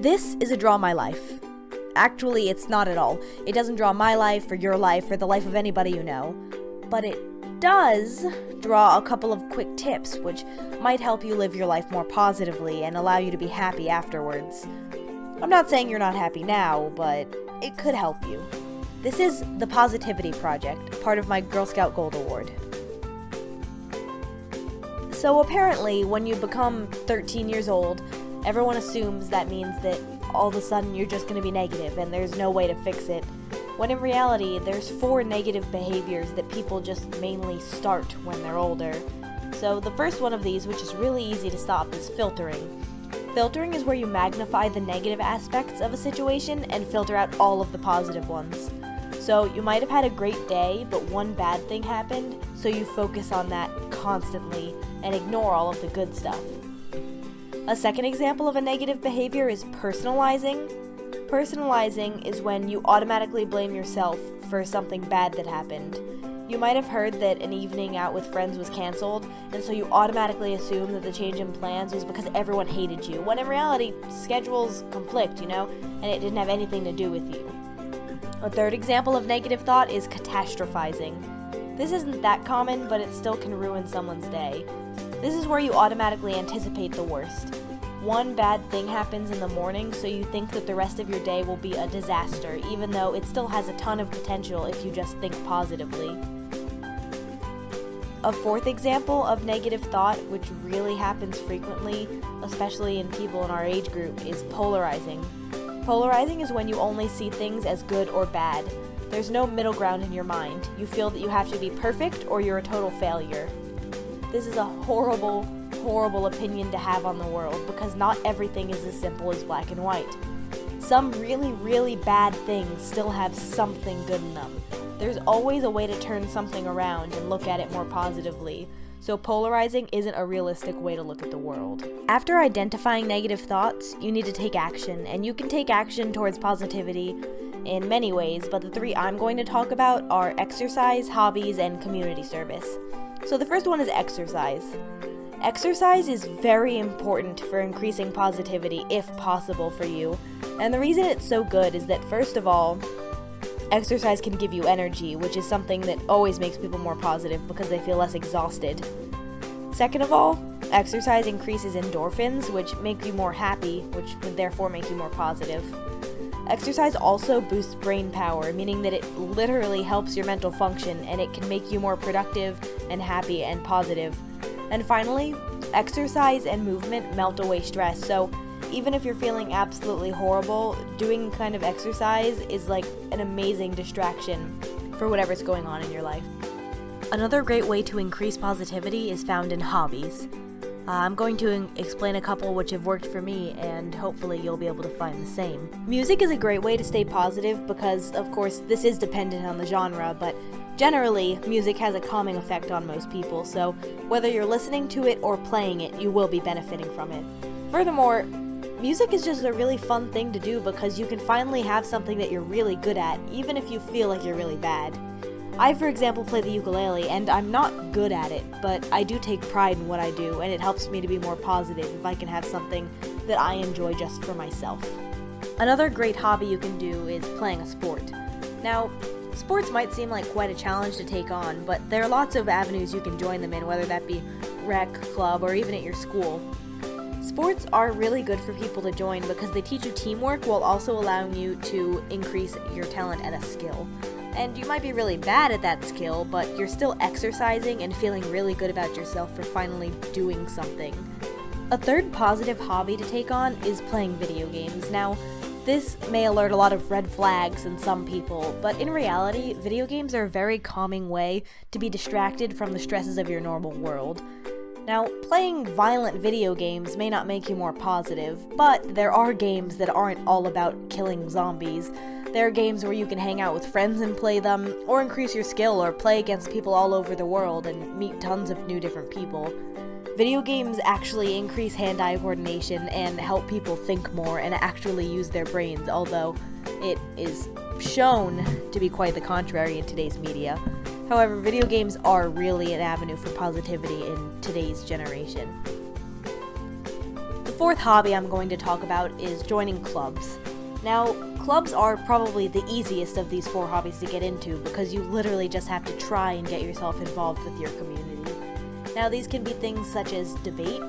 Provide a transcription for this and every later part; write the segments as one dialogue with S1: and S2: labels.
S1: This is a Draw My Life. Actually, it's not at all. It doesn't draw my life or your life or the life of anybody you know. But it does draw a couple of quick tips which might help you live your life more positively and allow you to be happy afterwards. I'm not saying you're not happy now, but it could help you. This is the Positivity Project, part of my Girl Scout Gold Award. So apparently, when you become 13 years old, everyone assumes that means that all of a sudden you're just going to be negative and there's no way to fix it. When in reality, there's 4 negative behaviors that people just mainly start when they're older. So the first one of these, which is really easy to stop, is filtering. Filtering is where you magnify the negative aspects of a situation and filter out all of the positive ones. So you might have had a great day, but one bad thing happened, so you focus on that constantly and ignore all of the good stuff. A second example of a negative behavior is personalizing. Personalizing is when you automatically blame yourself for something bad that happened. You might have heard that an evening out with friends was canceled, and so you automatically assume that the change in plans was because everyone hated you, when in reality, schedules conflict, and it didn't have anything to do with you. A third example of negative thought is catastrophizing. This isn't that common, but it still can ruin someone's day. This is where you automatically anticipate the worst. One bad thing happens in the morning, so you think that the rest of your day will be a disaster, even though it still has a ton of potential if you just think positively. A fourth example of negative thought, which really happens frequently, especially in people in our age group, is polarizing. Polarizing is when you only see things as good or bad. There's no middle ground in your mind. You feel that you have to be perfect or you're a total failure. This is a horrible opinion to have on the world because not everything is as simple as black and white. Some really, really bad things still have something good in them. There's always a way to turn something around and look at it more positively. So polarizing isn't a realistic way to look at the world. After identifying negative thoughts, you need to take action, and you can take action towards positivity in many ways, but the 3 I'm going to talk about are exercise, hobbies, and community service. So the first one is exercise. Exercise is very important for increasing positivity if possible for you, and the reason it's so good is that first of all, exercise can give you energy, which is something that always makes people more positive because they feel less exhausted. Second of all, exercise increases endorphins, which make you more happy, which would therefore make you more positive. Exercise also boosts brain power, meaning that it literally helps your mental function and it can make you more productive and happy and positive. And finally, exercise and movement melt away stress, so even if you're feeling absolutely horrible, doing kind of exercise is like an amazing distraction for whatever's going on in your life. Another great way to increase positivity is found in hobbies. I'm going to explain a couple which have worked for me, and hopefully you'll be able to find the same. Music is a great way to stay positive because, of course, this is dependent on the genre, but generally, music has a calming effect on most people, so whether you're listening to it or playing it, you will be benefiting from it. Furthermore, music is just a really fun thing to do because you can finally have something that you're really good at, even if you feel like you're really bad. I, for example, play the ukulele, and I'm not good at it, but I do take pride in what I do, and it helps me to be more positive if I can have something that I enjoy just for myself. Another great hobby you can do is playing a sport. Now, sports might seem like quite a challenge to take on, but there are lots of avenues you can join them in, whether that be rec, club, or even at your school. Sports are really good for people to join because they teach you teamwork while also allowing you to increase your talent at a skill. And you might be really bad at that skill, but you're still exercising and feeling really good about yourself for finally doing something. A third positive hobby to take on is playing video games. Now, this may alert a lot of red flags in some people, but in reality, video games are a very calming way to be distracted from the stresses of your normal world. Now, playing violent video games may not make you more positive, but there are games that aren't all about killing zombies. There are games where you can hang out with friends and play them, or increase your skill or play against people all over the world and meet tons of new different people. Video games actually increase hand-eye coordination and help people think more and actually use their brains, although it is shown to be quite the contrary in today's media. However, video games are really an avenue for positivity in today's generation. The fourth hobby I'm going to talk about is joining clubs. Now, clubs are probably the easiest of these 4 hobbies to get into because you literally just have to try and get yourself involved with your community. Now, these can be things such as debate,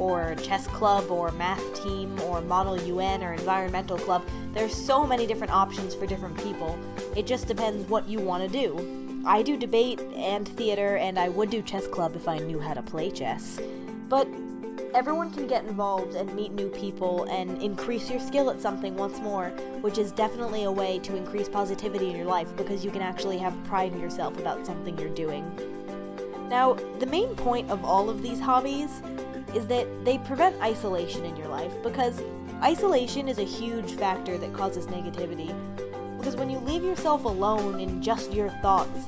S1: or chess club, or math team, or Model UN, or environmental club. There's so many different options for different people. It just depends what you want to do. I do debate and theater, and I would do chess club if I knew how to play chess. But everyone can get involved and meet new people and increase your skill at something once more, which is definitely a way to increase positivity in your life because you can actually have pride in yourself about something you're doing. Now, the main point of all of these hobbies is that they prevent isolation in your life, because isolation is a huge factor that causes negativity. Because when you leave yourself alone in just your thoughts,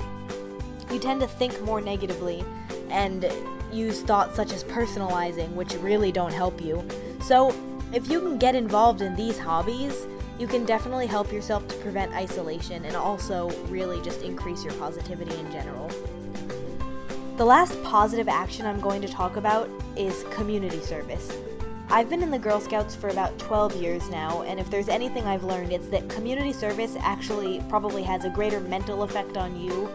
S1: you tend to think more negatively and use thoughts such as personalizing, which really don't help you. So, if you can get involved in these hobbies, you can definitely help yourself to prevent isolation and also really just increase your positivity in general. The last positive action I'm going to talk about is community service. I've been in the Girl Scouts for about 12 years now, and if there's anything I've learned, it's that community service actually probably has a greater mental effect on you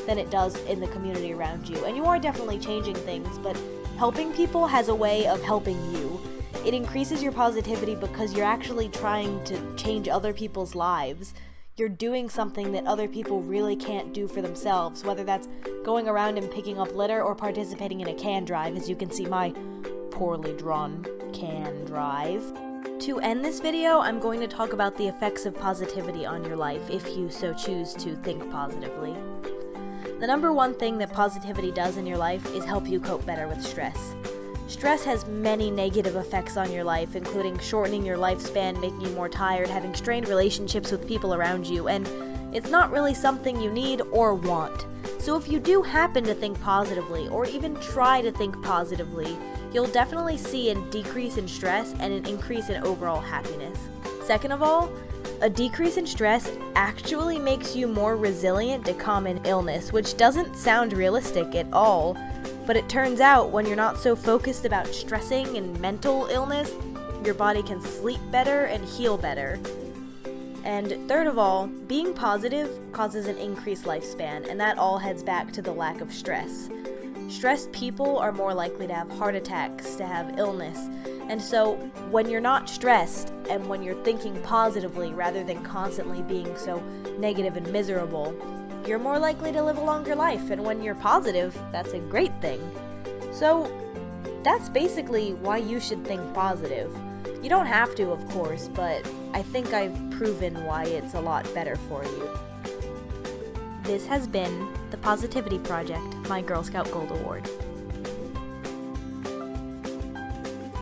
S1: than it does in the community around you. And you are definitely changing things, but helping people has a way of helping you. It increases your positivity because you're actually trying to change other people's lives. You're doing something that other people really can't do for themselves, whether that's going around and picking up litter or participating in a can drive, as you can see my poorly drawn can drive. To end this video, I'm going to talk about the effects of positivity on your life if you so choose to think positively. The number one thing that positivity does in your life is help you cope better with stress. Stress has many negative effects on your life, including shortening your lifespan, making you more tired, having strained relationships with people around you, and it's not really something you need or want. So if you do happen to think positively, or even try to think positively, you'll definitely see a decrease in stress and an increase in overall happiness. Second of all, a decrease in stress actually makes you more resilient to common illness, which doesn't sound realistic at all. But it turns out when you're not so focused about stressing and mental illness, your body can sleep better and heal better. And third of all, being positive causes an increased lifespan, and that all heads back to the lack of stress. Stressed people are more likely to have heart attacks, to have illness. And so when you're not stressed and when you're thinking positively rather than constantly being so negative and miserable, you're more likely to live a longer life, and when you're positive, that's a great thing. So, that's basically why you should think positive. You don't have to, of course, but I think I've proven why it's a lot better for you. This has been the Positivity Project, my Girl Scout Gold Award.